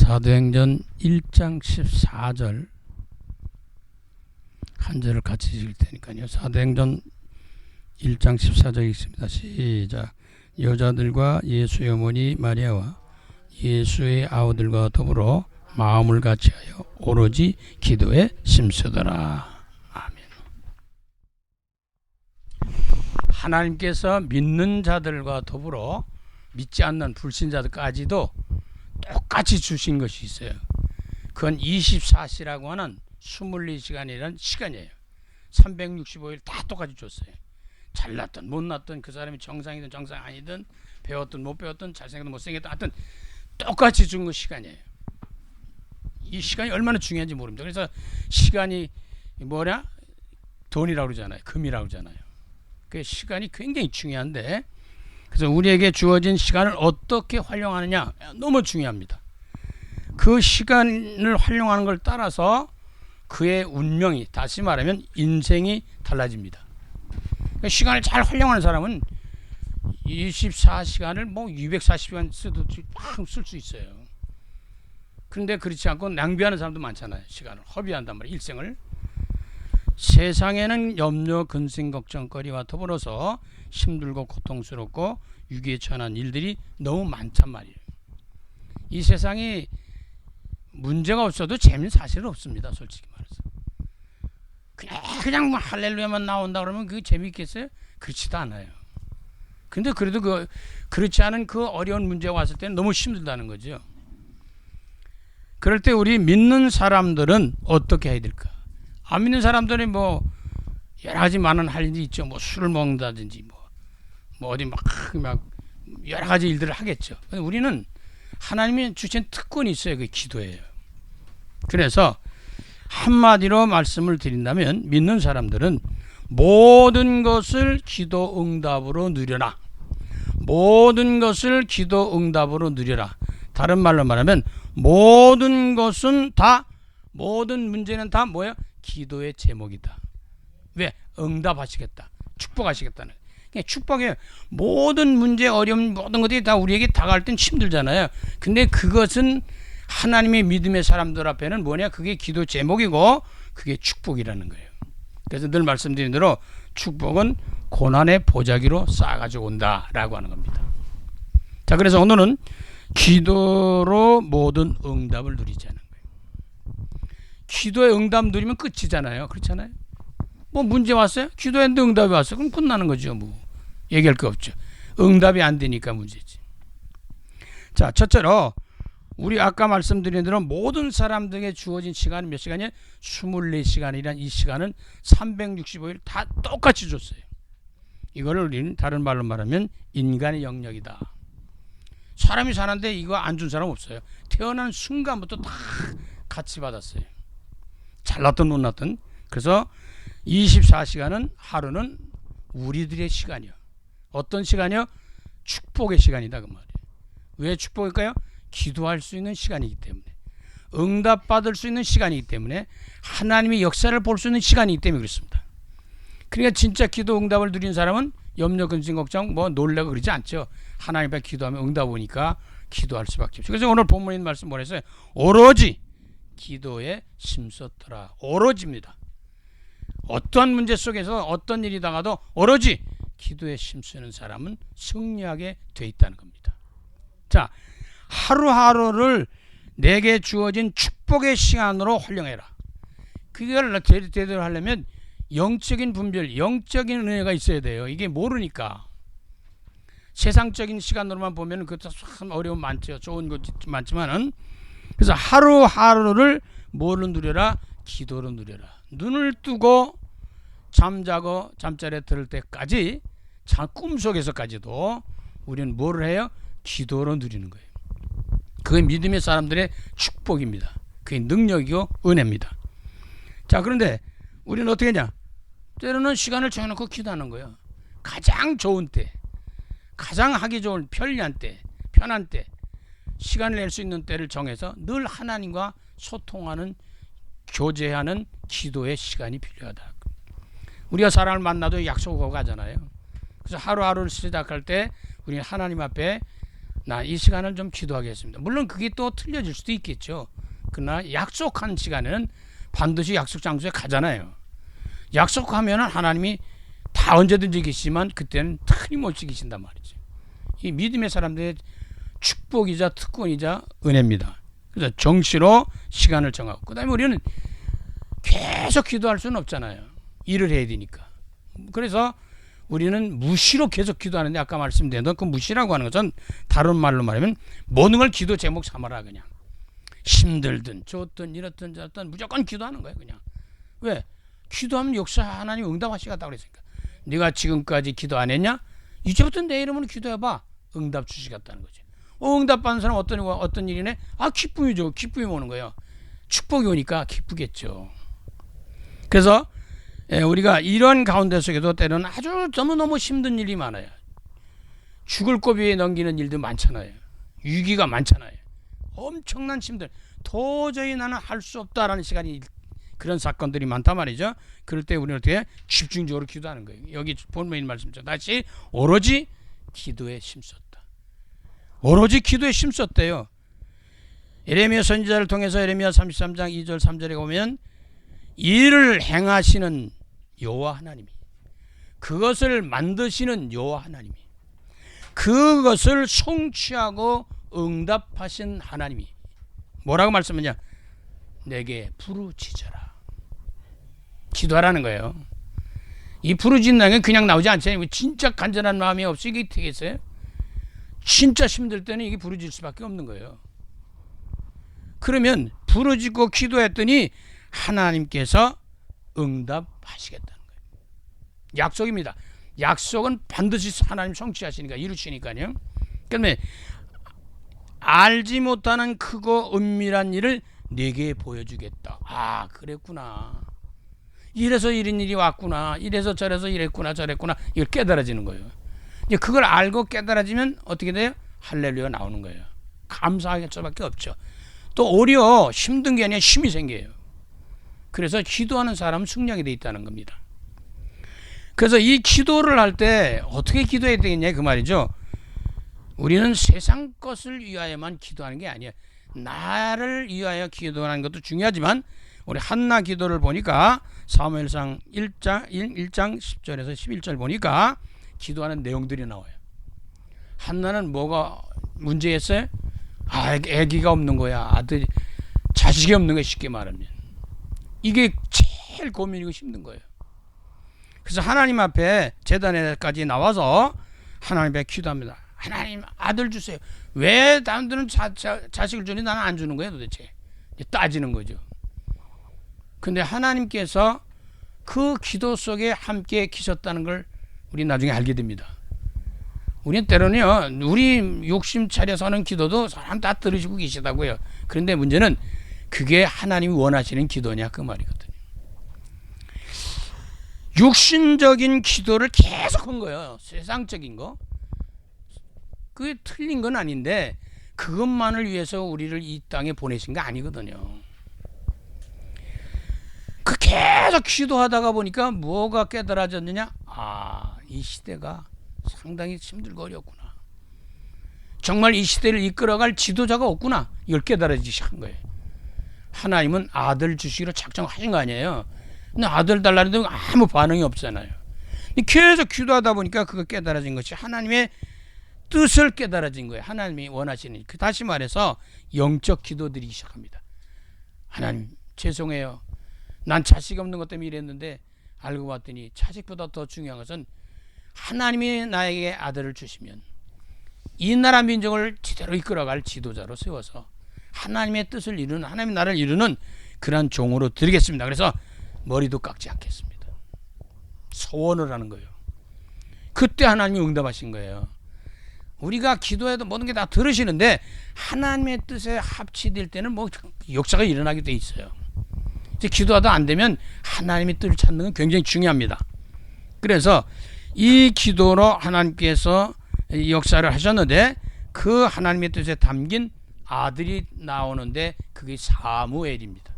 사도행전 1장 14절 한 절을 같이 읽을 테니까요. 사도행전 1장 14절 읽습니다. 시작. 여자들과 예수의 어머니 마리아와 예수의 아우들과 더불어 마음을 같이하여 오로지 기도에 심쓰더라. 아멘. 하나님께서 믿는 자들과 더불어 믿지 않는 불신자들까지도 똑같이 주신 것이 있어요. 그건 24시라고 하는 24시간이라는 시간이에요. 365일 다 똑같이 줬어요. 잘났든 못났든 그 사람이 정상이든 정상 아니든 배웠든 못 배웠든 잘생겼든 못생겼든 하여튼 똑같이 준 거 시간이에요. 이 시간이 얼마나 중요한지 모릅니다. 그래서 시간이 뭐냐? 돈이라고 그러잖아요. 금이라고 그러잖아요. 그 시간이 굉장히 중요한데, 그래서 우리에게 주어진 시간을 어떻게 활용하느냐 너무 중요합니다. 그 시간을 활용하는 걸 따라서 그의 운명이, 다시 말하면 인생이 달라집니다. 시간을 잘 활용하는 사람은 24시간을 뭐 240시간 써도 쓸 수 있어요. 그런데 그렇지 않고 낭비하는 사람도 많잖아요. 시간을 허비한단 말이에요. 일생을. 세상에는 염려, 근심, 걱정거리와 더불어서 힘들고 고통스럽고 위기에 처한 일들이 너무 많단 말이에요. 이 세상이 문제가 없어도 재미는 사실 없습니다. 솔직히 말해서. 그냥 뭐 할렐루야만 나온다 그러면 그게 재미있겠어요? 그렇지도 않아요. 근데 그래도 그렇지 않은 그 어려운 문제가 왔을 때는 너무 힘들다는 거죠. 그럴 때 우리 믿는 사람들은 어떻게 해야 될까? 안 믿는 사람들이 뭐 여러 가지 많은 할 일이 있죠. 뭐 술을 먹는다든지 뭐 어디 막 여러 가지 일들을 하겠죠. 우리는 하나님이 주신 특권이 있어요. 그게 기도예요. 그래서 한마디로 말씀을 드린다면 믿는 사람들은 모든 것을 기도 응답으로 누려라. 모든 것을 기도 응답으로 누려라. 다른 말로 말하면 모든 것은 다, 모든 문제는 다 뭐야? 기도의 제목이다. 왜? 응답하시겠다. 축복하시겠다는. 축복이에요. 모든 문제, 어려움, 모든 것들이 다 우리에게 다가올 땐 힘들잖아요. 근데 그것은 하나님의 믿음의 사람들 앞에는 뭐냐? 그게 기도 제목이고 그게 축복이라는 거예요. 그래서 늘 말씀드린 대로 축복은 고난의 보자기로 쌓아가지고 온다라고 하는 겁니다. 자, 그래서 오늘은 기도로 모든 응답을 누리자는 거예요. 기도의 응답 누리면 끝이잖아요. 그렇잖아요. 뭐 문제 왔어요? 기도했는데 응답이 왔어요. 그럼 끝나는 거죠. 뭐 얘기할 거 없죠. 응답이 안 되니까 문제지. 자, 첫째로 우리 아까 말씀드린 대로 모든 사람들에게 주어진 시간은 몇 시간이에요? 24시간이란 이 시간은 365일 다 똑같이 줬어요. 이거를 우리는 다른 말로 말하면 인간의 영역이다. 사람이 사는데 이거 안 준 사람 없어요. 태어난 순간부터 다 같이 받았어요. 잘났든 못났든. 그래서 24시간은 하루는 우리들의 시간이요. 어떤 시간이요? 축복의 시간이다 그 말이에요. 왜 축복일까요? 기도할 수 있는 시간이기 때문에, 응답받을 수 있는 시간이기 때문에, 하나님의 역사를 볼 수 있는 시간이기 때문에 그렇습니다. 그러니까 진짜 기도 응답을 누린 사람은 염려, 근심, 걱정 뭐 놀라고 그러지 않죠. 하나님 앞에 기도하면 응답 오니까 기도할 수밖에 없죠. 그래서 오늘 본문인 말씀 뭐랬어요? 오로지 기도에 심썼더라. 오로지입니다. 어떠한 문제 속에서 어떤 일이 당하도 오로지 기도에 심쓰는 사람은 승리하게 돼 있다는 겁니다. 자, 하루하루를 내게 주어진 축복의 시간으로 활용해라. 그걸 제대로 하려면 영적인 분별, 영적인 은혜가 있어야 돼요. 이게 모르니까. 세상적인 시간으로만 보면 그것도 참 어려움 많죠. 좋은 것도 많지만은. 그래서 하루하루를 뭐로 누려라? 기도로 누려라. 눈을 뜨고 잠자고 잠자리에 들을 때까지, 꿈속에서까지도 우리는 뭐를 해요? 기도로 누리는 거예요. 그게 믿음의 사람들의 축복입니다. 그게 능력이고 은혜입니다. 자, 그런데 우리는 어떻게 하냐? 때로는 시간을 정해놓고 기도하는 거예요. 가장 좋은 때, 가장 하기 좋은 편리한 때, 편한 때, 시간을 낼 수 있는 때를 정해서 늘 하나님과 소통하는, 교제하는 기도의 시간이 필요하다. 우리가 사람을 만나도 약속하고 가잖아요. 그래서 하루하루를 시작할 때 우리는 하나님 앞에 나 이 시간을 좀 기도하겠습니다. 물론 그게 또 틀려질 수도 있겠죠. 그러나 약속한 시간에는 반드시 약속 장소에 가잖아요. 약속하면 하나님이 다 언제든지 계시지만 그때는 틀림없이 계신단 말이죠. 이 믿음의 사람들의 축복이자 특권이자 은혜입니다. 그래서 정시로 시간을 정하고, 그 다음에 우리는 계속 기도할 수는 없잖아요. 일을 해야 되니까. 그래서 우리는 무시로 계속 기도하는데, 아까 말씀드린 그 무시라고 하는 것은 다른 말로 말하면 모든 걸 기도 제목 삼아라. 그냥 힘들든 좋든 이렇든 저렇든 무조건 기도하는 거예요. 그냥. 왜? 기도하면 역시 하나님 응답하시겠다고 그랬으니까. 네가 지금까지 기도 안 했냐? 이제부터 내 이름으로 기도해봐. 응답 주시겠다는 거지. 응답받는 사람 어떤 일이네? 기쁨이죠. 기쁨이 오는 거예요. 축복이 오니까 기쁘겠죠. 그래서 우리가 이런 가운데 속에도 때로는 아주 너무너무 힘든 일이 많아요. 죽을 고비에 넘기는 일도 많잖아요. 위기가 많잖아요. 엄청난 힘들, 도저히 나는 할 수 없다라는 시간이, 그런 사건들이 많단 말이죠. 그럴 때 우리는 어떻게 집중적으로 기도하는 거예요. 여기 본문의 말씀이죠. 다시 오로지 기도에 힘썼다. 오로지 기도에 힘썼대요. 예레미야 선지자를 통해서 예레미야 33장 2절 3절에 보면 일을 행하시는 여호와 하나님이, 그것을 만드시는 여호와 하나님이, 그것을 성취하고 응답하신 하나님이 뭐라고 말씀하냐? 내게 부르짖어라. 기도하라는 거예요. 이 부르짖는 게 그냥 나오지 않잖아요. 진짜 간절한 마음이 없이 이게 되겠어요? 진짜 힘들 때는 이게 부르짖을 수밖에 없는 거예요. 그러면 부르짖고 기도했더니 하나님께서 응답하시겠다는 거예요. 약속입니다. 약속은 반드시 하나님 성취하시니까, 이루시니까요. 그러면 알지 못하는 크고 은밀한 일을 내게 보여주겠다. 그랬구나. 이래서 이런 일이 왔구나. 이래서 저래서 이랬구나 저랬구나. 이걸 깨달아지는 거예요. 이제 그걸 알고 깨달아지면 어떻게 돼요? 할렐루야 나오는 거예요. 감사할 수밖에 없죠. 또 오히려 힘든 게 아니라 힘이 생겨요. 그래서 기도하는 사람은 승리하게 돼 있다는 겁니다. 그래서 이 기도를 할 때 어떻게 기도해야 되겠냐 그 말이죠. 우리는 세상 것을 위하여만 기도하는 게 아니에요. 나를 위하여 기도하는 것도 중요하지만, 우리 한나 기도를 보니까 사무엘상 1장 10절에서 11절 보니까 기도하는 내용들이 나와요. 한나는 뭐가 문제였어요? 아기가 없는 거야. 아들이, 자식이 없는 거야. 쉽게 말하면 이게 제일 고민이고 힘든 거예요. 그래서 하나님 앞에 제단에까지 나와서 하나님 앞에 기도합니다. 하나님 아들 주세요. 왜 남들은 자식을 주니 나는 안 주는 거예요 도대체? 따지는 거죠. 근데 하나님께서 그 기도 속에 함께 계셨다는 걸 우리 나중에 알게 됩니다. 우리는 때로는요, 우리 욕심 차려서 하는 기도도 사람 다 들으시고 계시다고요. 그런데 문제는 그게 하나님이 원하시는 기도냐 그 말이거든요. 육신적인 기도를 계속 한 거예요. 세상적인 거. 그게 틀린 건 아닌데 그것만을 위해서 우리를 이 땅에 보내신 거 아니거든요. 그 계속 기도하다가 보니까 뭐가 깨달아졌느냐? 이 시대가 상당히 힘들고 어렵구나. 정말 이 시대를 이끌어갈 지도자가 없구나. 이걸 깨달아지기 시작한 거예요. 하나님은 아들 주시기로 작정하신 거 아니에요. 근데 아들 달라는데 아무 반응이 없잖아요. 계속 기도하다 보니까 그거 깨달아진 것이 하나님의 뜻을 깨달아진 거예요. 하나님이 원하시는. 다시 말해서 영적 기도들이 시작합니다. 하나님 죄송해요. 난 자식 없는 것 때문에 이랬는데 알고 봤더니 자식보다 더 중요한 것은 하나님이 나에게 아들을 주시면 이 나라 민족을 제대로 이끌어갈 지도자로 세워서 하나님의 뜻을 이루는, 하나님 나라를 이루는 그런 종으로 드리겠습니다. 그래서 머리도 깎지 않겠습니다. 소원을 하는 거예요. 그때 하나님이 응답하신 거예요. 우리가 기도해도 모든 게 다 들으시는데 하나님의 뜻에 합치될 때는 뭐 역사가 일어나게 돼 있어요. 이제 기도하다 안 되면 하나님의 뜻을 찾는 건 굉장히 중요합니다. 그래서 이 기도로 하나님께서 역사를 하셨는데 그 하나님의 뜻에 담긴 아들이 나오는데 그게 사무엘입니다.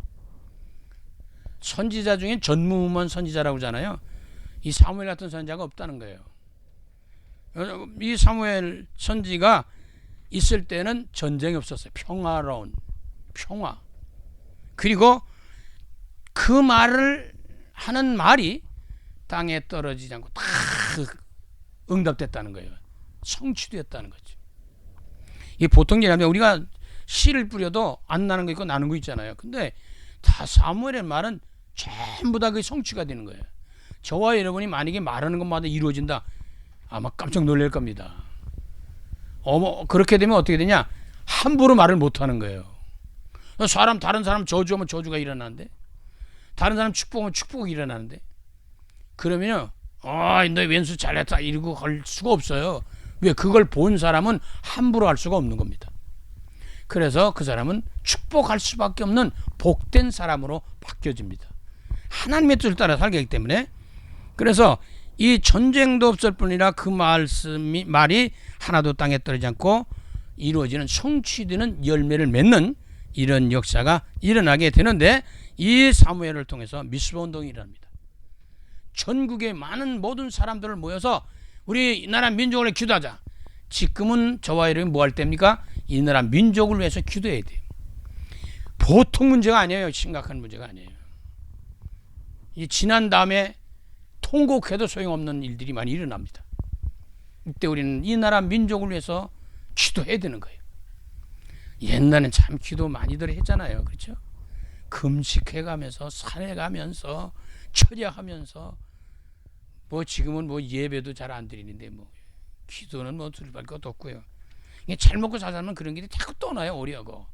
선지자 중에 전무후문 선지자라고 하잖아요. 이 사무엘 같은 선지자가 없다는 거예요. 이 사무엘 선지가 있을 때는 전쟁이 없었어요. 평화로운 평화. 그리고 그 말을 하는 말이 땅에 떨어지지 않고 다 응답됐다는 거예요. 성취됐다는 거죠. 이게 보통 얘기하면 우리가 씨를 뿌려도 안 나는 거 있고 나는 거 있잖아요. 근데 다 사무엘의 말은 전부 다 그게 성취가 되는 거예요. 저와 여러분이 만약에 말하는 것마다 이루어진다, 아마 깜짝 놀랄 겁니다. 그렇게 되면 어떻게 되냐? 함부로 말을 못 하는 거예요. 다른 사람 저주하면 저주가 일어나는데, 다른 사람 축복하면 축복이 일어나는데, 그러면요, 너 왼수 잘했다 이러고 할 수가 없어요. 왜? 그걸 본 사람은 함부로 할 수가 없는 겁니다. 그래서 그 사람은 축복할 수밖에 없는 복된 사람으로 바뀌어집니다. 하나님의 뜻을 따라 살기 하기 때문에. 그래서 이 전쟁도 없을 뿐이라 그 말이 하나도 땅에 떨어지지 않고 이루어지는 성취되는 열매를 맺는 이런 역사가 일어나게 되는데, 이 사무엘을 통해서 미스바 운동이 일어납니다. 전국의 많은 모든 사람들을 모여서 우리 나라 민족을 위해 기도하자. 지금은 저와 여러분이 뭐 할 때입니까? 이 나라 민족을 위해서 기도해야 돼요. 보통 문제가 아니에요. 심각한 문제가 아니에요. 지난 다음에 통곡해도 소용없는 일들이 많이 일어납니다. 이때 우리는 이 나라 민족을 위해서 기도해야 되는 거예요. 옛날엔 참 기도 많이들 했잖아요. 그렇죠? 금식해가면서 산해가면서 철야하면서 지금은 예배도 잘 안 드리는데 기도는 둘밖에 것도 없고요. 잘 먹고 살자면 그런 길이 자꾸 떠나요. 어려워.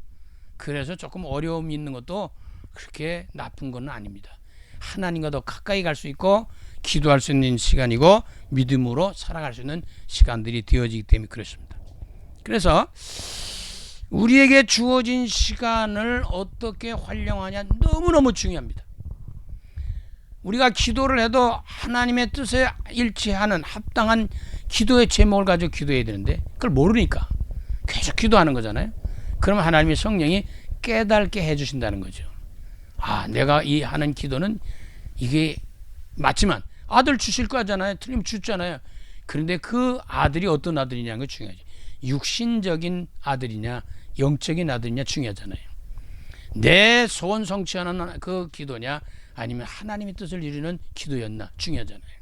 그래서 조금 어려움이 있는 것도 그렇게 나쁜 건 아닙니다. 하나님과 더 가까이 갈 수 있고 기도할 수 있는 시간이고 믿음으로 살아갈 수 있는 시간들이 되어지기 때문에 그렇습니다. 그래서 우리에게 주어진 시간을 어떻게 활용하냐 너무너무 중요합니다. 우리가 기도를 해도 하나님의 뜻에 일치하는 합당한 기도의 제목을 가지고 기도해야 되는데 그걸 모르니까 계속 기도하는 거잖아요. 그러면 하나님의 성령이 깨닫게 해주신다는 거죠. 내가 이 하는 기도는 이게 맞지만 아들 주실 거잖아요. 틀리면 주잖아요. 그런데 그 아들이 어떤 아들이냐는 게 중요하죠. 육신적인 아들이냐 영적인 아들이냐 중요하잖아요. 내 소원 성취하는 그 기도냐 아니면 하나님의 뜻을 이루는 기도였나 중요하잖아요.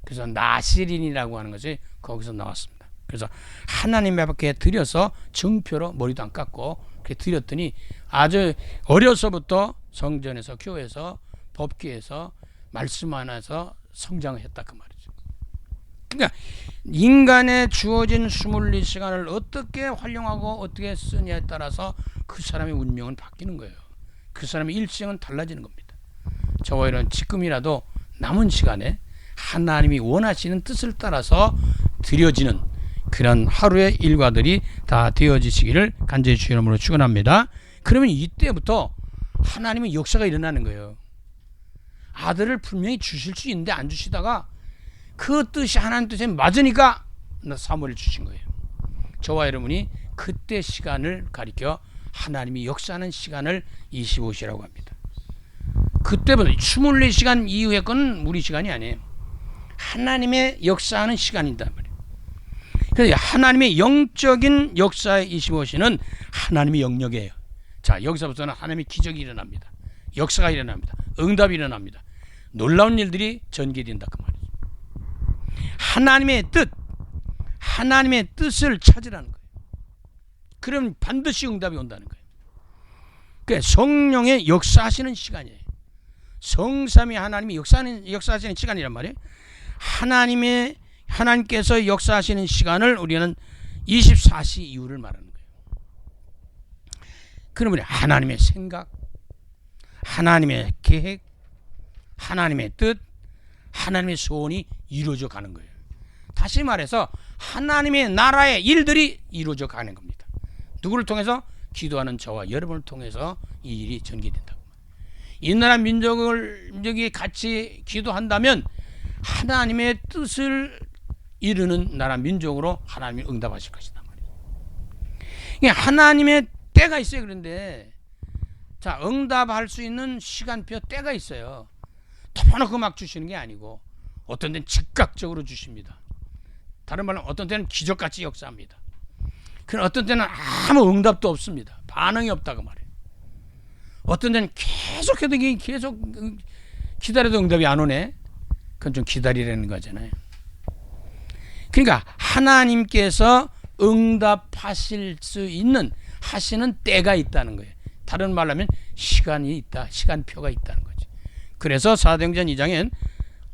그래서 나시린이라고 하는 것이 거기서 나왔습니다. 그래서 하나님 앞에 드려서 증표로 머리도 안 깎고 그렇게 드렸더니 아주 어려서부터 성전에서 교회에서 법궤에서 말씀 안에서 성장을 했다 그 말이죠. 그러니까 인간의 주어진 24시간을 어떻게 활용하고 어떻게 쓰냐에 따라서 그 사람의 운명은 바뀌는 거예요. 그 사람의 일생은 달라지는 겁니다. 저와 이런 지금이라도 남은 시간에 하나님이 원하시는 뜻을 따라서 드려지는 그런 하루의 일과들이 다 되어지시기를 간절히 주의 이름으로 축원합니다. 그러면 이때부터 하나님의 역사가 일어나는 거예요. 아들을 분명히 주실 수 있는데 안 주시다가 그 뜻이 하나님 뜻에 맞으니까 사무엘을 주신 거예요. 저와 여러분이 그때 시간을 가리켜 하나님이 역사하는 시간을 25시라고 합니다. 그때부터 24시간 이후의 건 우리 시간이 아니에요. 하나님의 역사하는 시간이다 말이에요. 그래서 하나님의 영적인 역사의 25시는 하나님의 영역이에요. 자, 여기서부터는 하나님의 기적이 일어납니다. 역사가 일어납니다. 응답이 일어납니다. 놀라운 일들이 전개된다 그 말이죠. 하나님의 뜻을 찾으라는 거예요. 그럼 반드시 응답이 온다는 거예요. 그러니까 성령의 역사하시는 시간이에요. 성삼위 하나님이 역사하시는 시간이란 말이에요. 하나님께서 역사하시는 시간을 우리는 24시 이후를 말하는 거예요. 그러면 하나님의 생각, 하나님의 계획, 하나님의 뜻, 하나님의 소원이 이루어져 가는 거예요. 다시 말해서 하나님의 나라의 일들이 이루어져 가는 겁니다. 누구를 통해서? 기도하는 저와 여러분을 통해서 이 일이 전개된다고. 이 나라 민족이 같이 기도한다면 하나님의 뜻을 이루는 나라 민족으로 하나님이 응답하실 것이다 말이에요. 하나님의 때가 있어요. 그런데 자, 응답할 수 있는 시간표 때가 있어요. 덮어놓고 막 주시는 게 아니고 어떤 데는 즉각적으로 주십니다. 다른 말로 어떤 때는 기적같이 역사합니다. 그럼 어떤 때는 아무 응답도 없습니다. 반응이 없다고 말해요. 어떤 때는 계속해도 계속 기다려도 응답이 안 오네. 그건 좀 기다리라는 거잖아요. 그러니까 하나님께서 응답하실 수 있는 하시는 때가 있다는 거예요. 다른 말로 하면 시간이 있다. 시간표가 있다는 거죠. 그래서 사도행전 2장엔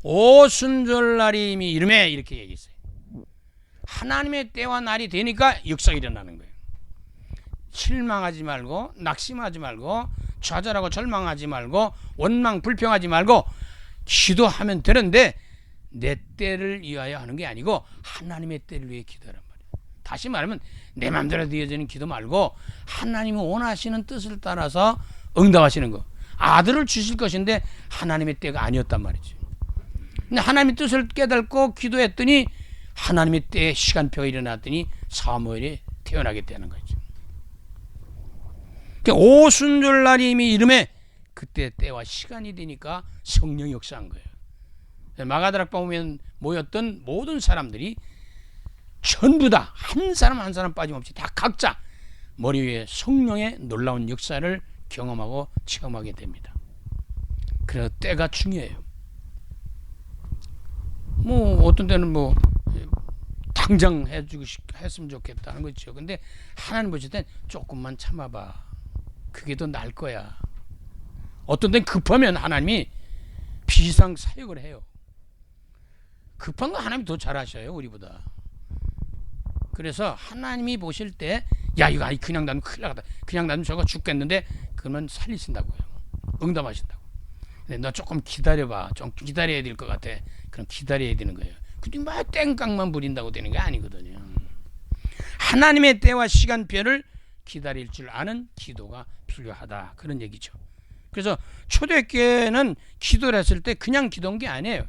오순절날이 이름에 이렇게 얘기했어요. 하나님의 때와 날이 되니까 역사가 일어나는 거예요. 실망하지 말고 낙심하지 말고 좌절하고 절망하지 말고 원망 불평하지 말고 기도하면 되는데 내 때를 위하여 하는 게 아니고 하나님의 때를 위해 기도하란 말이에요. 다시 말하면 내 마음대로 되어지는 기도 말고 하나님이 원하시는 뜻을 따라서 응답하시는 거. 아들을 주실 것인데 하나님의 때가 아니었단 말이죠. 근데 하나님의 뜻을 깨닫고 기도했더니 하나님의 때에 시간표가 일어났더니 사무엘이 태어나게 되는 거죠. 오순절날이 이미 이름에 그때 때와 시간이 되니까 성령이 역사한 거예요. 마가다락방 보면 모였던 모든 사람들이 전부 다 한 사람 한 사람 빠짐없이 다 각자 머리 위에 성령의 놀라운 역사를 경험하고 체험하게 됩니다. 그래서 때가 중요해요. 뭐 어떤 때는 뭐 당장 했으면 좋겠다는 거죠. 근데 하나님 보실 땐 조금만 참아봐. 그게 더 나을 거야. 어떤 때는 급하면 하나님이 비상 사역을 해요. 급한 거 하나님이 더 잘하셔요, 우리보다. 그래서 하나님이 보실 때, 야 이거 아니 그냥 놔두면 큰일 나겠다. 그냥 놔두면 저거 죽겠는데 그러면 살리신다고요. 응답하신다고. 근데 너 조금 기다려봐. 좀 기다려야 될 것 같아. 그럼 기다려야 되는 거예요. 근데 막 땡깡만 부린다고 되는 게 아니거든요. 하나님의 때와 시간표를 기다릴 줄 아는 기도가 필요하다. 그런 얘기죠. 그래서 초대교회는 기도를 했을 때 그냥 기도한 게 아니에요.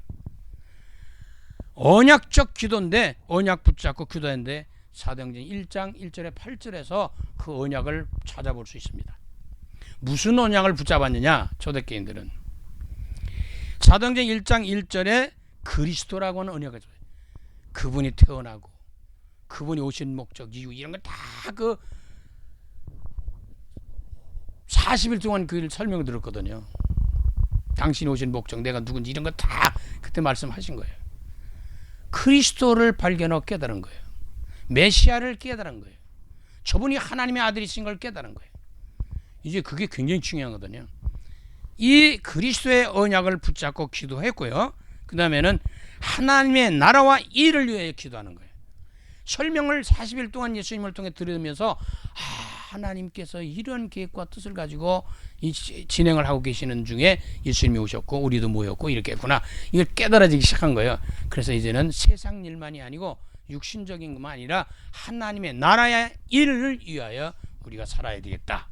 언약적 기도인데 언약 붙잡고 기도했는데 사도행전 1장 1절에 8절에서 그 언약을 찾아볼 수 있습니다. 무슨 언약을 붙잡았느냐? 초대교인들은 사도행전 1장 1절에 그리스도라고 하는 언약을 잡아요. 그분이 태어나고 그분이 오신 목적 이유 이런 거 다 그 40일 동안 그 설명을 들었거든요. 당신이 오신 목적 내가 누군지 이런 거 다 그때 말씀하신 거예요. 그리스도를 발견하고 깨달은 거예요. 메시아를 깨달은 거예요. 저분이 하나님의 아들이신 걸 깨달은 거예요. 이제 그게 굉장히 중요하거든요. 이 그리스도의 언약을 붙잡고 기도했고요. 그 다음에는 하나님의 나라와 일을 위해 기도하는 거예요. 설명을 40일 동안 예수님을 통해 들으면서 하나님께서 이런 계획과 뜻을 가지고 진행을 하고 계시는 중에 예수님이 오셨고 우리도 모였고 이렇게 했구나. 이걸 깨달아지기 시작한 거예요. 그래서 이제는 세상 일만이 아니고 육신적인 것만 아니라 하나님의 나라의 일을 위하여 우리가 살아야 되겠다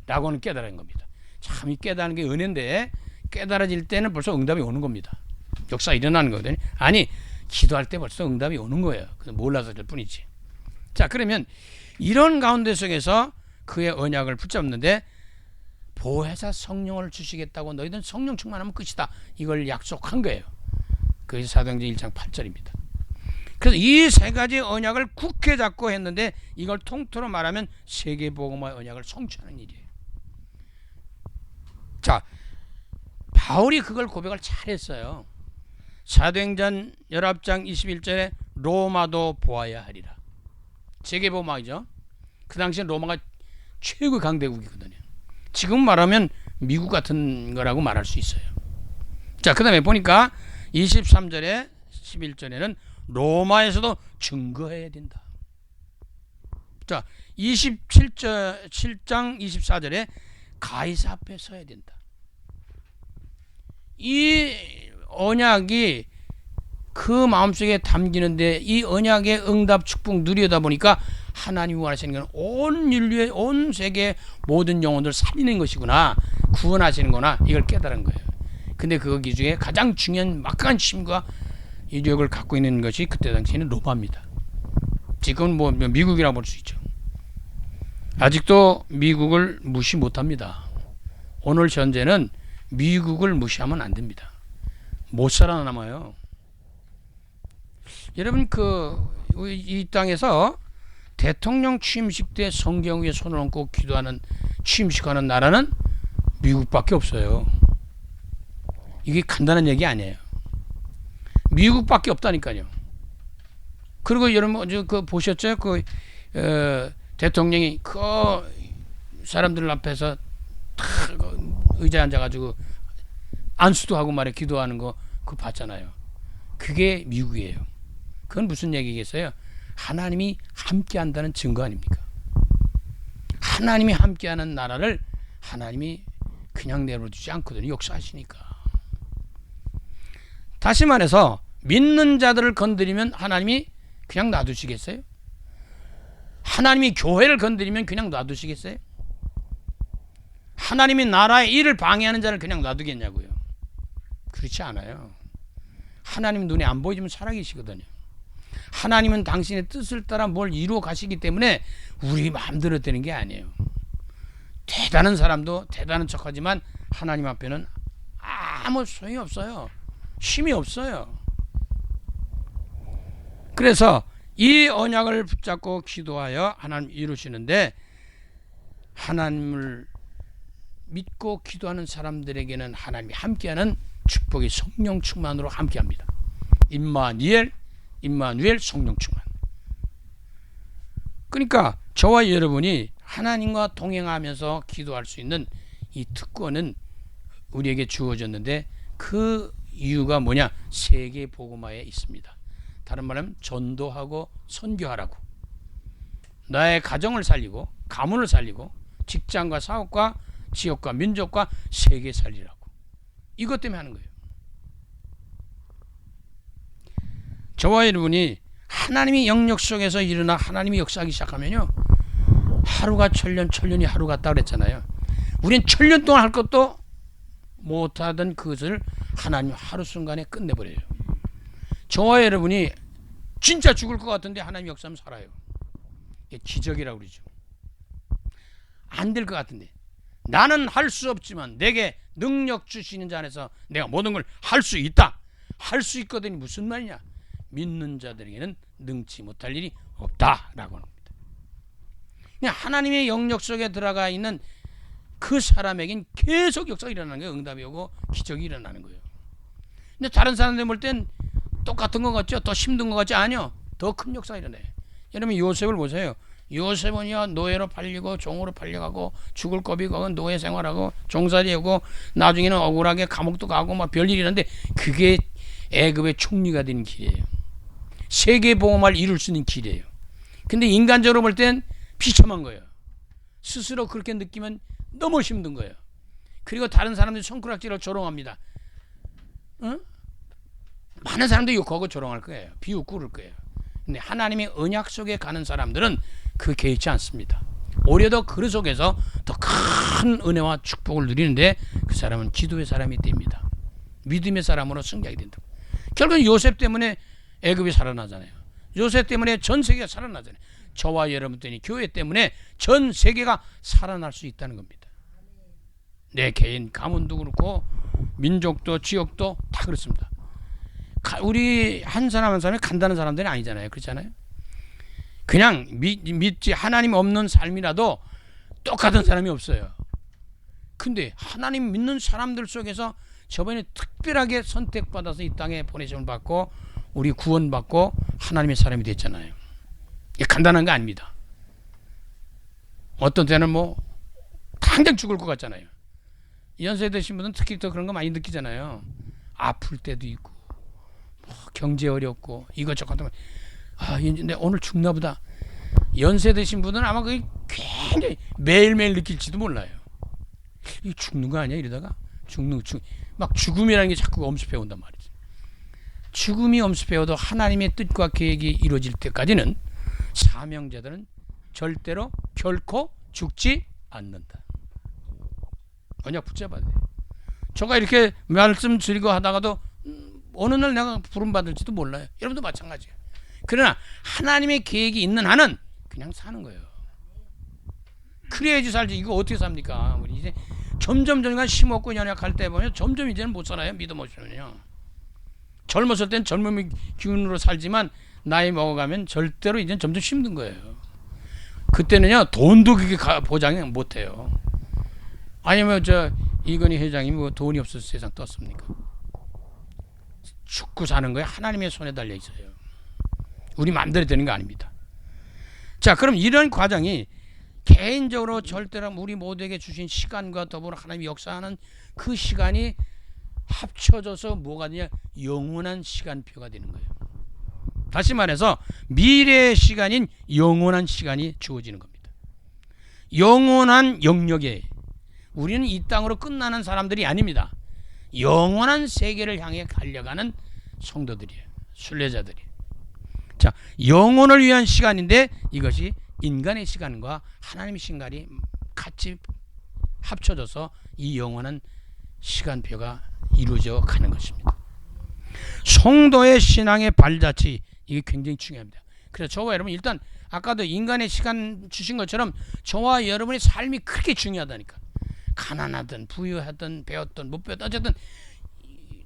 라고는 깨달은 겁니다. 참 이 깨달은 게 은혜인데 깨달아질 때는 벌써 응답이 오는 겁니다. 역사 일어나는 거거든요. 아니 기도할 때 벌써 응답이 오는 거예요. 몰라서일 뿐이지. 자 그러면 이런 가운데 속에서 그의 언약을 붙잡는데 보혜사 성령을 주시겠다고 너희들은 성령 충만하면 끝이다. 이걸 약속한 거예요. 그게 사도행전 1장 8절입니다. 그래서 이 세 가지 언약을 굳게 잡고 했는데 이걸 통틀어 말하면 세계복음화의 언약을 성취하는 일이에요. 자, 바울이 그걸 고백을 잘했어요. 사도행전 19장 21절에 로마도 보아야 하리라. 세계복음화이죠. 그 당시에 로마가 최고의 강대국이거든요. 지금 말하면 미국 같은 거라고 말할 수 있어요. 자, 그 다음에 보니까 23절에 11절에는 로마에서도 증거해야 된다. 자, 7장 24절에 가이사 앞에 서야 된다. 이 언약이 그 마음속에 담기는데 이 언약의 응답 축복 누리다 보니까 하나님이 원하시는 건 온 인류의 온 세계 모든 영혼들 살리는 것이구나, 구원하시는 거나 이걸 깨달은 거예요. 근데 그 중에 가장 중요한 막강한 힘과 이력을 갖고 있는 것이 그때 당시에는 로마입니다. 지금은 뭐 미국이라고 볼 수 있죠. 아직도 미국을 무시 못합니다. 오늘 현재는 미국을 무시하면 안 됩니다. 못 살아남아요. 여러분 이 땅에서 대통령 취임식 때 성경 위에 손을 얹고 기도하는 취임식하는 나라는 미국밖에 없어요. 이게 간단한 얘기 아니에요. 미국밖에 없다니까요. 그리고 여러분 그 보셨죠? 대통령이 그 사람들 앞에서 탁 의자에 앉아가지고 안수도 하고 말해 기도하는 거 그거 봤잖아요. 그게 미국이에요. 그건 무슨 얘기겠어요? 하나님이 함께한다는 증거 아닙니까? 하나님이 함께하는 나라를 하나님이 그냥 내버려두지 않거든요. 역사하시니까. 다시 말해서 믿는 자들을 건드리면 하나님이 그냥 놔두시겠어요? 하나님이 교회를 건드리면 그냥 놔두시겠어요? 하나님이 나라의 일을 방해하는 자를 그냥 놔두겠냐고요. 그렇지 않아요. 하나님 눈에 안 보이지만 살아계시거든요. 하나님은 당신의 뜻을 따라 뭘 이루어 가시기 때문에 우리 마음대로 되는 게 아니에요. 대단한 사람도 대단한 척하지만 하나님 앞에는 아무 소용이 없어요. 힘이 없어요. 그래서 이 언약을 붙잡고 기도하여 하나님 이루시는데, 하나님을 믿고 기도하는 사람들에게는 하나님이 함께하는 축복의 성령 충만으로 함께합니다. 임마누엘 성령 충만. 그러니까 저와 여러분이 하나님과 동행하면서 기도할 수 있는 이 특권은 우리에게 주어졌는데, 그 이유가 뭐냐? 세계 복음화에 있습니다. 다른 말하면 전도하고 선교하라고. 나의 가정을 살리고 가문을 살리고 직장과 사업과 지역과 민족과 세계 살리라고. 이것 때문에 하는 거예요. 저와 여러분이 하나님의 영역 속에서 일어나 하나님이 역사하기 시작하면요, 하루가 천년, 천년이 하루 같다 그랬잖아요. 우린 천년 동안 할 것도 못하던 그것을 하나님 하루 순간에 끝내버려요. 저와 여러분이 진짜 죽을 것 같은데 하나님 역사하면 살아요. 이게 기적이라고 그러죠. 안 될 것 같은데, 나는 할 수 없지만 내게 능력 주시는 자 안에서 내가 모든 걸 할 수 있다. 할 수 있거든요. 무슨 말이냐? 믿는 자들에게는 능치 못할 일이 없다라고 합니다. 그냥 하나님의 영역 속에 들어가 있는 그 사람에겐 계속 역사가 일어나는 거예요. 응답이 오고 기적이 일어나는 거예요. 근데 다른 사람들 볼 땐 똑같은 것 같죠? 더 힘든 것 같지? 아니요. 더 큰 역사가 일어나요. 여러분 요셉을 보세요. 요셉은요, 노예로 팔리고 종으로 팔려가고 죽을 고비 가고 노예 생활하고 종살이하고 나중에는 억울하게 감옥도 가고 막 별일이 있는데, 그게 애굽의 총리가 되는 길이에요. 세계 복음화를 이룰 수 있는 길이에요. 근데 인간적으로 볼 땐 비참한 거예요. 스스로 그렇게 느끼면 너무 힘든 거예요. 그리고 다른 사람들이 손가락질을 조롱합니다. 응? 많은 사람들이 욕하고 조롱할 거예요. 비웃고 그럴 거예요. 근데 하나님의 언약 속에 가는 사람들은 그 개의치 않습니다. 오히려 더 그 속에서 더 큰 은혜와 축복을 누리는데, 그 사람은 기도의 사람이 됩니다. 믿음의 사람으로 승리하게 된다. 결국은 요셉 때문에 애굽이 살아나잖아요. 요셉 때문에 전 세계가 살아나잖아요. 저와 여러분들이 교회 때문에 전 세계가 살아날 수 있다는 겁니다. 내 개인 가문도 그렇고 민족도 지역도 다 그렇습니다. 우리 한 사람 한 사람이 간다는 사람들이 아니잖아요. 그렇잖아요. 그냥 믿지 하나님 없는 삶이라도 똑같은 사람이 없어요. 근데 하나님 믿는 사람들 속에서 저번에 특별하게 선택받아서 이 땅에 보내심을 받고 우리 구원받고 하나님의 사람이 됐잖아요. 이게 간단한 거 아닙니다. 어떤 때는 뭐 당장 죽을 것 같잖아요. 연세 드신 분은 특히 더 그런 거 많이 느끼잖아요. 아플 때도 있고 뭐 경제 어렵고 이것저것. 근데 오늘 죽나 보다. 연세 드신 분은 아마 그게 굉장히 매일매일 느낄지도 몰라요. 이 죽는 거 아니야? 이러다가 막 죽음이라는 게 자꾸 엄습해 온단 말이지. 죽음이 엄습해 오도 하나님의 뜻과 계획이 이루어질 때까지는 사명자들은 절대로 결코 죽지 않는다. 언약 붙잡아야 돼. 제가 이렇게 말씀 드리고 하다가도 어느 날 내가 부름 받을지도 몰라요. 여러분도 마찬가지예요. 그러나 하나님의 계획이 있는 한은 그냥 사는 거예요. 그래야지 살지. 이거 어떻게 삽니까? 우리 이제 점점 심없고 연약할 때 보면 점점 이제는 못 살아요. 믿음 없으면요. 젊었을 땐 젊음의 기운으로 살지만 나이 먹어가면 절대로 이제는 점점 힘든 거예요. 그때는요 돈도 그게 보장 못해요. 아니면 저 이건희 회장이 뭐 돈이 없어서 세상 떴습니까? 죽고 사는 거에 하나님의 손에 달려 있어요. 우리 마음대로 되는 거 아닙니다. 자, 그럼 이런 과정이 개인적으로 절대로 우리 모두에게 주신 시간과 더불어 하나님이 역사하는 그 시간이 합쳐져서 뭐가 되냐? 영원한 시간표가 되는 거예요. 다시 말해서 미래의 시간인 영원한 시간이 주어지는 겁니다. 영원한 영역에 우리는 이 땅으로 끝나는 사람들이 아닙니다. 영원한 세계를 향해 달려가는 성도들이에요. 순례자들이에요. 자, 영혼을 위한 시간인데 이것이 인간의 시간과 하나님의 시간이 같이 합쳐져서 이 영원한 시간표가 이루어져 가는 것입니다. 성도의 신앙의 발자취, 이게 굉장히 중요합니다. 그래서 저와 여러분, 일단 아까도 인간의 시간 주신 것처럼 저와 여러분의 삶이 그렇게 중요하다니까. 가난하든 부유하든 배웠든 못 배웠든 어쨌든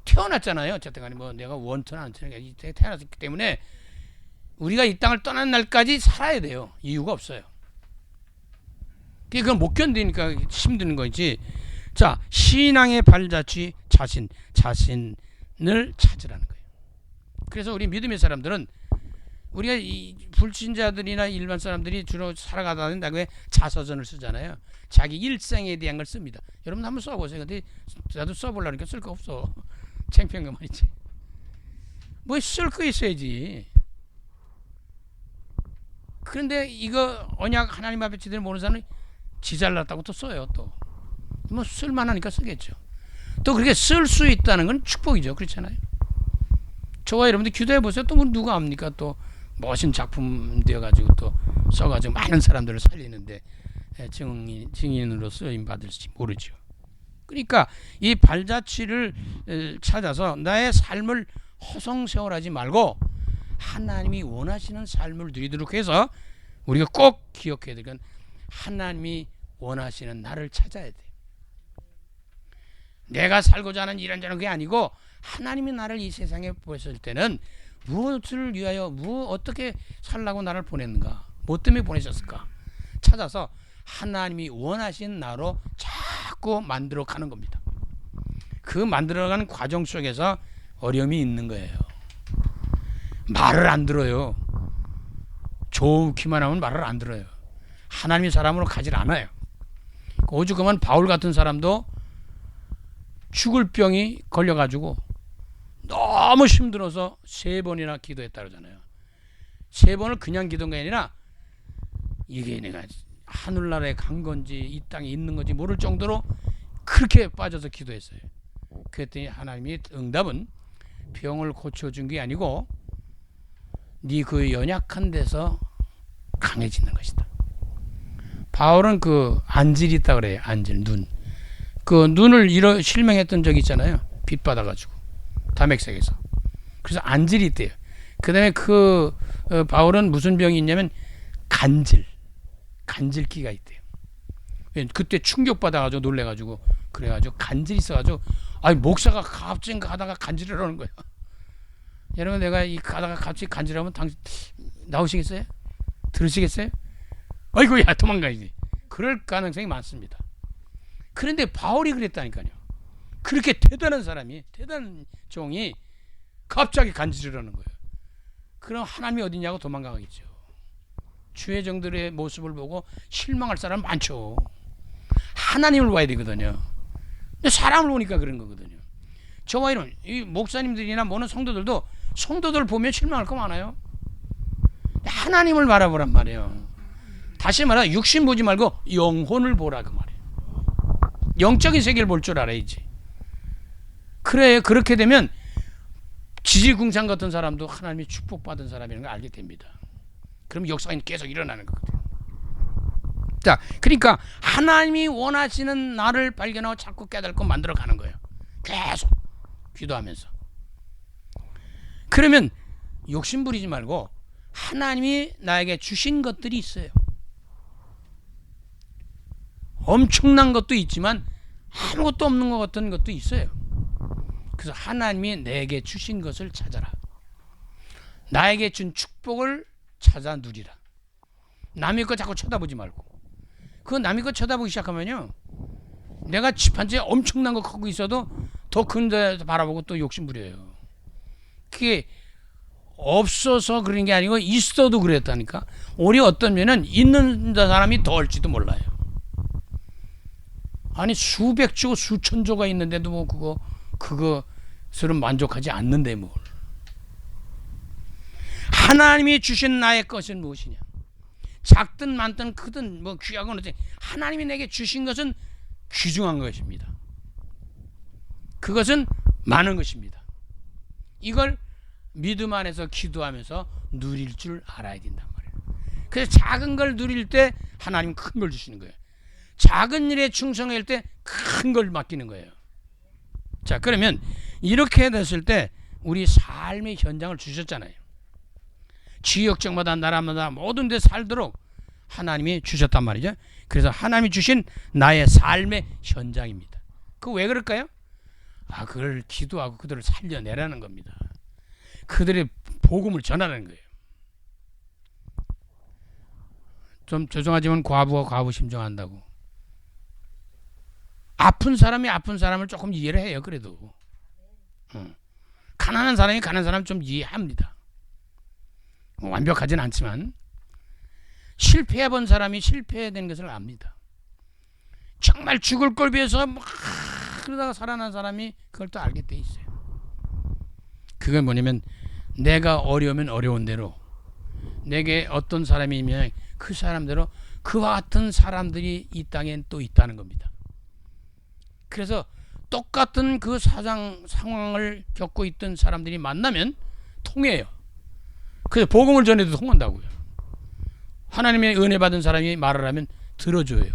태어났잖아요. 어쨌든 간에 뭐 내가 원천 안 태어났기 때문에 우리가 이 땅을 떠난 날까지 살아야 돼요. 이유가 없어요. 그건 못 견디니까 힘드는 거지. 자, 신앙의 발자취 자신을 찾으라는 거예요. 그래서 우리 믿음의 사람들은 우리가 이 불신자들이나 일반 사람들이 주로 살아가다 다음에 자서전을 쓰잖아요. 자기 일생에 대한 걸 씁니다. 여러분 한번 써보세요. 근데 나도 써보려니까 쓸 거 없어. 창피한 거 말이지. 뭐 쓸 거 있어야지. 그런데 이거 언약 하나님 앞에 제대로 모르는 사람은 지 잘났다고 또 써요. 또 뭐 쓸만하니까 쓰겠죠. 또 그렇게 쓸 수 있다는 건 축복이죠. 그렇잖아요. 저와 여러분들 기도해 보세요. 또 뭐 누가 압니까? 또 멋진 작품 되어가지고 또 써가지고 많은 사람들을 살리는데 증인으로 쓰임 받을지 모르죠. 그러니까 이 발자취를 찾아서 나의 삶을 허송세월하지 말고 하나님이 원하시는 삶을 누리도록 해서 우리가 꼭 기억해야 될 건 하나님이 원하시는 나를 찾아야 돼. 내가 살고자 하는 이런저런 게 아니고 하나님이 나를 이 세상에 보냈을 때는 무엇을 위하여 어떻게 살라고 나를 보냈는가, 뭐 때문에 보내셨을까 찾아서 하나님이 원하신 나로 자꾸 만들어가는 겁니다. 그 만들어가는 과정 속에서 어려움이 있는 거예요. 말을 안 들어요. 좋기만 하면 말을 안 들어요. 하나님의 사람으로 가질 않아요. 오죽하면 바울 같은 사람도 죽을 병이 걸려가지고 너무 힘들어서 3번이나 기도했다 그러잖아요. 3번을 그냥 기도한 게 아니라 이게 내가 하늘나라에 간 건지 이 땅에 있는 건지 모를 정도로 그렇게 빠져서 기도했어요. 그랬더니 하나님이 응답은 병을 고쳐준 게 아니고 네 그 연약한 데서 강해지는 것이다. 바울은 그 안질이 있다 그래요. 안질, 눈. 그 눈을 실명했던 적이 있잖아요. 빛 받아가지고 다맥색에서. 그래서 안질이 있대요. 그다음에 바울은 무슨 병이 있냐면 간질기가 있대요. 그때 충격 받아가지고 놀래가지고 그래가지고 간질이 있어가지고 목사가 갑자기 가다가 간질을 하는 거예요. 여러분 내가 가다가 갑자기 간질하면 당신 나오시겠어요? 들으시겠어요? 아이고야 도망가야지. 그럴 가능성이 많습니다. 그런데 바울이 그랬다니까요. 그렇게 대단한 사람이, 대단한 종이 갑자기 간질을 하는 거예요. 그럼 하나님이 어디냐고 도망가겠죠. 주의 종들의 모습을 보고 실망할 사람 많죠. 하나님을 봐야 되거든요. 근데 사람을 보니까 그런 거거든요. 저와 이런 이 목사님들이나 모든 성도들 보면 실망할 거 많아요. 하나님을 바라보란 말이에요. 다시 말해 육신 보지 말고 영혼을 보라 그 말이에요. 영적인 세계를 볼 줄 알아야지. 그래 그렇게 되면 지지궁창 같은 사람도 하나님이 축복받은 사람이라는 걸 알게 됩니다. 그럼 역사가 계속 일어나는 거거든요. 자, 그러니까 하나님이 원하시는 나를 발견하고 자꾸 깨닫고 만들어가는 거예요. 계속 기도하면서. 그러면 욕심 부리지 말고 하나님이 나에게 주신 것들이 있어요. 엄청난 것도 있지만 아무것도 없는 것 같은 것도 있어요. 그래서 하나님이 내게 주신 것을 찾아라. 나에게 준 축복을 찾아 누리라. 남의 거 자꾸 쳐다보지 말고. 그 남의 거 쳐다보기 시작하면요, 내가 집 한 채 엄청난 거 갖고 있어도 더 큰 데 바라보고 또 욕심 부려요. 그게 없어서 그런 게 아니고 있어도 그랬다니까. 오히려 어떤 면은 있는 사람이 더 할지도 몰라요. 아니 수백 조 수천 조가 있는데도 뭐 그것으로 만족하지 않는데 뭘. 하나님이 주신 나의 것은 무엇이냐. 작든 많든 크든 뭐 귀하건 어쨌든 하나님이 내게 주신 것은 귀중한 것입니다. 그것은 많은 것입니다. 이걸 믿음 안에서 기도하면서 누릴 줄 알아야 된단 말이에요. 그래서 작은 걸 누릴 때 하나님 큰 걸 주시는 거예요. 작은 일에 충성할 때 큰 걸 맡기는 거예요. 자, 그러면 이렇게 됐을 때 우리 삶의 현장을 주셨잖아요. 지역적마다 나라마다 모든 데 살도록 하나님이 주셨단 말이죠. 그래서 하나님이 주신 나의 삶의 현장입니다. 그 왜 그럴까요? 그걸 기도하고 그들을 살려내라는 겁니다. 그들의 복음을 전하는 거예요. 좀 죄송하지만 과부가 과부 심정한다고. 아픈 사람이 아픈 사람을 조금 이해를 해요. 그래도 가난한 사람이 가난한 사람 좀 이해합니다. 완벽하진 않지만 실패해본 사람이 실패된 것을 압니다. 정말 죽을 걸 위해서 막 그러다가 살아난 사람이 그걸 또 알게 돼 있어요. 그건 뭐냐면 내가 어려우면 어려운 대로, 내게 어떤 사람이면 그 사람대로 그와 같은 사람들이 이 땅에 또 있다는 겁니다. 그래서 똑같은 그 상황을 겪고 있던 사람들이 만나면 통해요. 그래서 복음을 전해도 통한다고요. 하나님의 은혜 받은 사람이 말을 하면 들어줘요.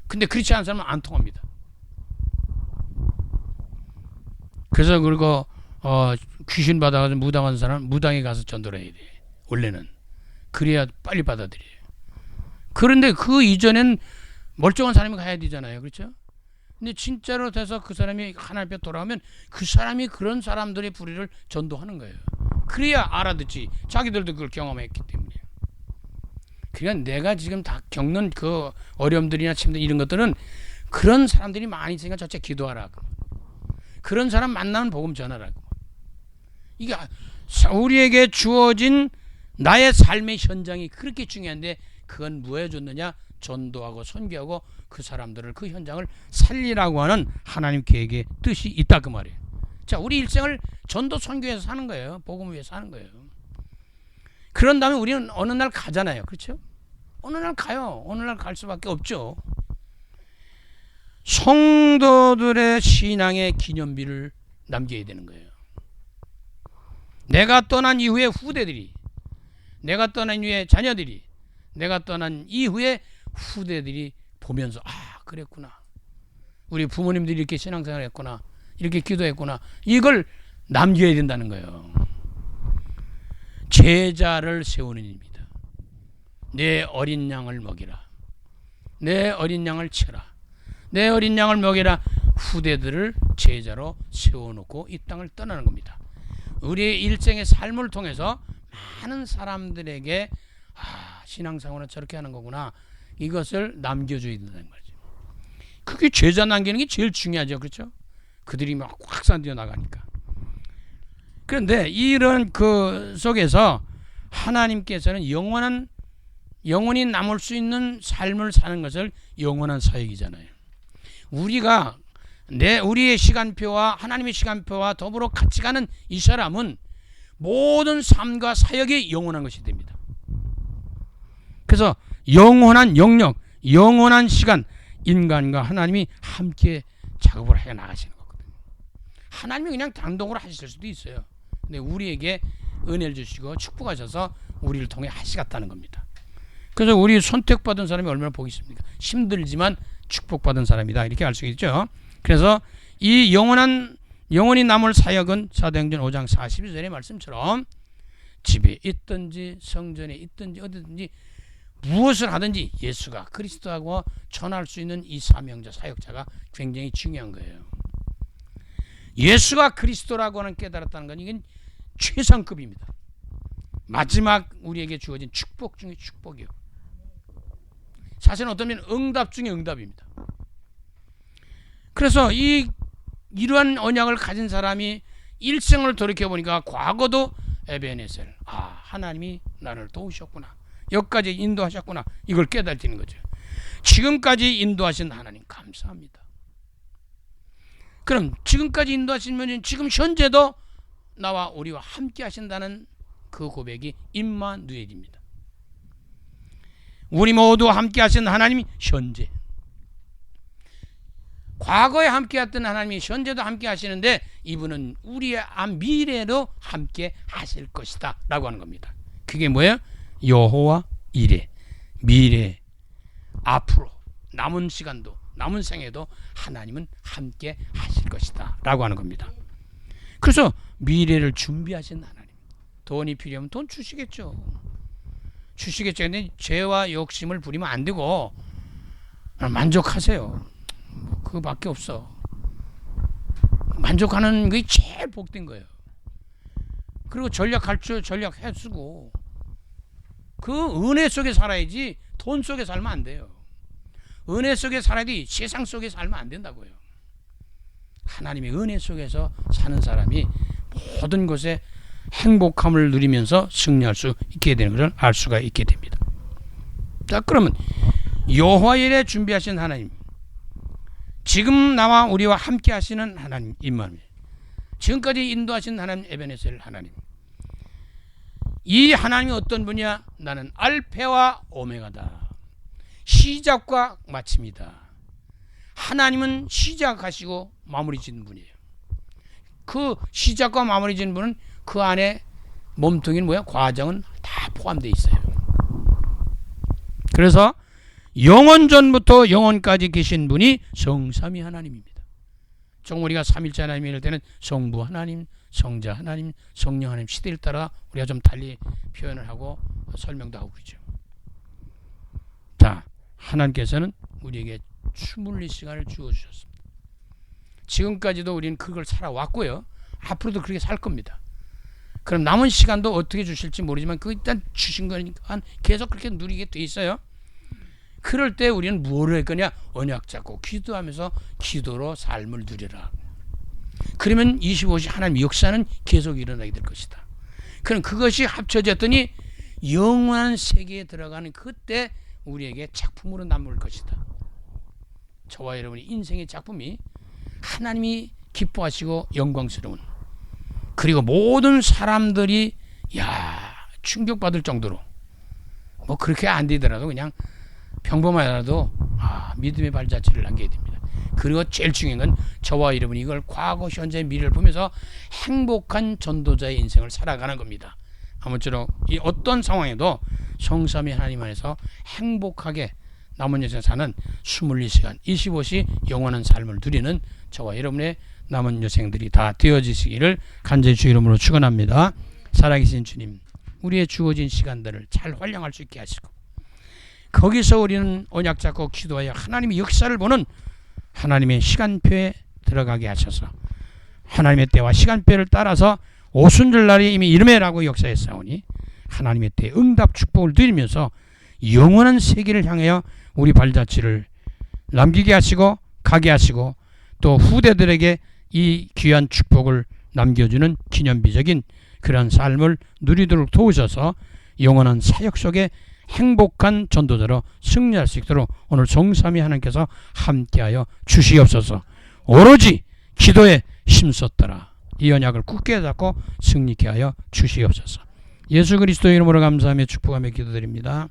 근데 그렇지 않은 사람은 안 통합니다. 그래서 그리고 귀신 받아가지고 무당한 사람은 무당에 가서 전도를 해야 돼. 원래는 그래야 빨리 받아들여요. 그런데 그 이전엔 멀쩡한 사람이 가야 되잖아요. 그렇죠? 근데 진짜로 돼서 그 사람이 하나님 앞에 돌아오면 그 사람이 그런 사람들의 불의를 전도하는 거예요. 그래야 알아듣지. 자기들도 그걸 경험했기 때문에. 그러니까 내가 지금 다 겪는 그 어려움들이나 침들 이런 것들은 그런 사람들이 많이 있으니까 저째 기도하라고. 그런 사람 만나면 복음 전하라고. 이게 우리에게 주어진 나의 삶의 현장이 그렇게 중요한데 그건 뭐에 줬느냐? 전도하고 선교하고 그 사람들을 그 현장을 살리라고 하는 하나님 계획의 뜻이 있다 그 말이에요. 자, 우리 일생을 전도 선교에서 사는 거예요. 복음을 위해서 사는 거예요. 그런 다음에 우리는 어느 날 가잖아요. 그렇죠? 어느 날 가요. 어느 날 갈 수밖에 없죠. 성도들의 신앙의 기념비를 남겨야 되는 거예요. 내가 떠난 이후에 후대들이, 내가 떠난 이후에 자녀들이, 내가 떠난 이후에 후대들이 보면서 그랬구나. 우리 부모님들이 이렇게 신앙생활을 했구나. 이렇게 기도했구나. 이걸 남겨야 된다는 거예요. 제자를 세우는 일입니다. 내 어린 양을 먹이라. 내 어린 양을 쳐라. 내 어린 양을 먹이라. 후대들을 제자로 세워놓고 이 땅을 떠나는 겁니다. 우리의 일생의 삶을 통해서 많은 사람들에게 신앙생활은 저렇게 하는 거구나. 이것을 남겨줘야 된다는 거죠. 그게 제자 남기는 게 제일 중요하죠. 그렇죠? 그들이 막 확산되어 나가니까. 그런데 이런 그 속에서 하나님께서는 영원히 남을 수 있는 삶을 사는 것을 영원한 사역이잖아요. 우리가 우리의 시간표와 하나님의 시간표와 더불어 같이 가는 이 사람은 모든 삶과 사역이 영원한 것이 됩니다. 그래서 영원한 영역, 영원한 시간, 인간과 하나님이 함께 작업을 해 나가시는 거거든요. 하나님이 그냥 단독으로 하실 수도 있어요. 근데 우리에게 은혜를 주시고 축복하셔서 우리를 통해 하시겠다는 겁니다. 그래서 우리 선택받은 사람이 얼마나 복이 있습니까? 힘들지만 축복받은 사람이다. 이렇게 알 수 있죠. 그래서 이 영원히 남을 사역은 사도행전 5장 42절의 말씀처럼 집에 있든지 성전에 있든지 어디든지 무엇을 하든지 예수가 그리스도하고 전할 수 있는 이 사명자 사역자가 굉장히 중요한 거예요. 예수가 그리스도라고 하는 깨달았다는 건 이건 최상급입니다. 마지막 우리에게 주어진 축복 중에 축복이요. 사실은 어떤 면은 응답 중에 응답입니다. 그래서 이러한 언약을 가진 사람이 일생을 돌이켜보니까 과거도 에베네셀, 하나님이 나를 도우셨구나, 여기까지 인도하셨구나, 이걸 깨달는 거죠. 지금까지 인도하신 하나님 감사합니다. 그럼 지금까지 인도하시면 지금 현재도 나와 우리와 함께 하신다는 그 고백이 임마누엘입니다. 우리 모두 함께 하신 하나님이 현재, 과거에 함께 했던 하나님이 현재도 함께 하시는데 이분은 우리의 미래로 함께 하실 것이다 라고 하는 겁니다. 그게 뭐예요? 여호와 이레, 미래, 앞으로 남은 시간도 남은 생에도 하나님은 함께 하실 것이다 라고 하는 겁니다. 그래서 미래를 준비하신 하나님, 돈이 필요하면 돈 주시겠죠. 근데 죄와 욕심을 부리면 안 되고 만족하세요. 그거밖에 없어. 만족하는 게 제일 복된 거예요. 그리고 전략할 줄 전략해 쓰고 그 은혜 속에 살아야지 돈 속에 살면 안 돼요. 은혜 속에 살아야지 세상 속에 살면 안 된다고요. 하나님의 은혜 속에서 사는 사람이 모든 것에 행복함을 누리면서 승리할 수 있게 되는 것을 알 수가 있게 됩니다. 자, 그러면 여호와 일에 준비하신 하나님, 지금 나와 우리와 함께 하시는 하나님 임마누엘, 지금까지 인도하신 하나님 에베네셀 하나님, 이 하나님이 어떤 분이야? 나는 알페와 오메가다, 시작과 마침이다. 하나님은 시작하시고 마무리 짓는 분이에요. 그 시작과 마무리 짓는 분은 그 안에 몸통인 뭐야? 과정은 다 포함되어 있어요. 그래서 영원 전부터 영원까지 계신 분이 성삼위 하나님입니다. 조금 우리가 삼일째 하나님이 이럴 때는 성부 하나님, 성자 하나님, 성령 하나님 시대를 따라 우리가 좀 달리 표현을 하고 설명도 하고 그러죠. 자, 하나님께서는 우리에게 추물릴 시간을 주어주셨습니다. 지금까지도 우리는 그걸 살아왔고요. 앞으로도 그렇게 살 겁니다. 그럼 남은 시간도 어떻게 주실지 모르지만 그 일단 주신 거니까 계속 그렇게 누리게 돼 있어요. 그럴 때 우리는 뭐를 할 거냐? 언약 잡고 기도하면서 기도로 삶을 누리라. 그러면 25시 하나님 역사는 계속 일어나게 될 것이다. 그럼 그것이 합쳐졌더니 영원한 세계에 들어가는 그때 우리에게 작품으로 남을 것이다. 저와 여러분의 인생의 작품이 하나님이 기뻐하시고 영광스러운, 그리고 모든 사람들이 충격받을 정도로 뭐 그렇게 안 되더라도 그냥 평범하더라도 믿음의 발자취를 남겨야 됩니다. 그리고 제일 중요한 건 저와 여러분이 이걸 과거, 현재, 미래를 보면서 행복한 전도자의 인생을 살아가는 겁니다. 아무쪼록 이 어떤 상황에도 성삼위 하나님 안에서 행복하게 남은 여생 사는 24시간 25시 영원한 삶을 누리는 저와 여러분의 남은 여생들이 다 되어지시기를 간절히 주 이름으로 축원합니다. 살아계신 주님, 우리의 주어진 시간들을 잘 활용할 수 있게 하시고 거기서 우리는 언약 잡고 기도하여 하나님의 역사를 보는 하나님의 시간표에 들어가게 하셔서 하나님의 때와 시간표를 따라서 오순절날이 이미 이름에라고 역사했사오니 하나님의 때 응답 축복을 누리면서 영원한 세계를 향하여 우리 발자취를 남기게 하시고 가게 하시고 또 후대들에게 이 귀한 축복을 남겨주는 기념비적인 그런 삶을 누리도록 도우셔서 영원한 사역 속에 행복한 전도자로 승리할 수 있도록 오늘 성삼위 하나님께서 함께하여 주시옵소서. 오로지 기도에 힘썼더라. 이 언약을 굳게 잡고 승리케 하여 주시옵소서. 예수 그리스도 이름으로 감사하며 축복하며 기도드립니다.